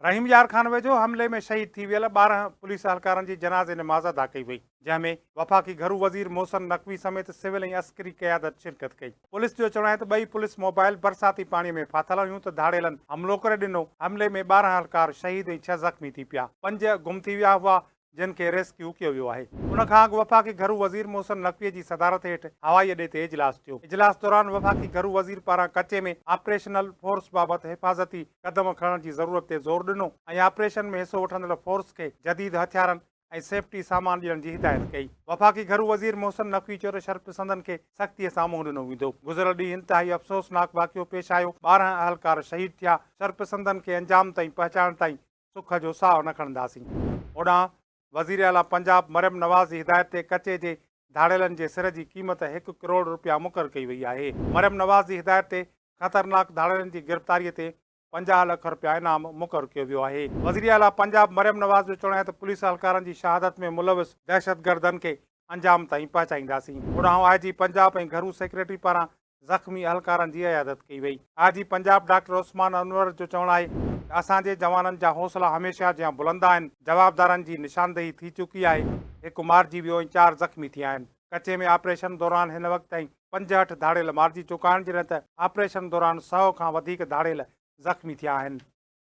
रहीम यार खान वेझो हमले में शहीद थी वियल 12 पुलिस एहलकारनि जी जनाज़े नमाज़ अदा कई वई, जंहिंमें वफ़ाक़ी घरू वज़ीर मोहसिन नक़वी समेत सिविल ऐं अस्करी क़यादत शिरकत कई। पुलिस जो चवणु आहे त ॿई पुलिस मोबाइल बरसाती पाणीअ में फाथल हुयूं त धाड़ेलनि हमलो करे ॾिनो। हमले में 12 एहलकार शहीद ऐं 6 ज़ख़्मी थी पिया। 5 गुम थी विया हुआ, जिन खे रेस्क्यू कयो वियो आहे। उन खां अॻु वफ़ाक़ी घरू वज़ीर मोहसिन नक़वीअ जी सदारत हेठि हवाई अॾे ते इजलास थियो। इजलास दौरान वफ़ाक़ी घरू वज़ीर पारां कचे में ऑपरेशनल फोर्स बाबति हिफ़ाज़ती क़दम खणण जी ज़रूरत ते ज़ोर ॾिनो ऐं ऑपरेशन में हिसो वठंदड़ फोर्स खे जदीद हथियारनि ऐं सेफ्टी सामान ॾियण जी हिदायत कई। वफ़ाक़ी घरू वज़ीर मोहसिन नक़वी चयो त शरपसंदनि खे सख़्तीअ सां मुंहुं ॾिनो वेंदो। गुज़िरियल ॾींहुं इंतिहाई अफ़सोसनाक वाक़ियो पेश आयो। 12 एहलकार शहीद थिया। शरपसंदनि खे अंजाम ताईं पहचान ताईं सुख जो साह न खणंदासीं। होॾां वज़ीर आला पंजाब मरियम नवाज़ जी हिदायत ते कचे जे धाड़ेलनि जे सिर जी क़ीमत 1 करोड़ रुपया मुक़ररु कई वई आहे। मरियम नवाज़ जी हिदायत ते ख़तरनाक धाड़ेलनि जी गिरफ़्तारीअ ते 50 लख रुपया इनाम मुक़ररु कयो वियो आहे। वज़ीर आला पंजाब मरियम नवाज़ जो चवणु आहे त पुलिस एहलकारनि जी शहादत में मुलविस दहशतगर्दनि खे अंजाम ताईं पहुचाईंदासीं। होॾां आईजी पंजाब ऐं घरू सेक्रेटरी पारां ज़ख़्मी एहलकारनि जी अयादत कई वई। आईजी पंजाब डॉक्टर उस्मान अनवर जो चवणु आहे त असांजे जवाननि जा हौसला हमेशह जियां बुलंद आहिनि। जवाबदारनि जी निशानदेही थी चुकी आहे। 1 मारिजी वियो ऐं 4 ज़ख़्मी थिया आहिनि। कचे में ऑपरेशन दौरान हिन वक़्त ताईं 65 धाड़ेल मारिजी चुका आहिनि, जॾहिं त ऑपरेशन दौरान 100 खां वधीक धाड़ेल ज़ख़्मी थिया आहिनि।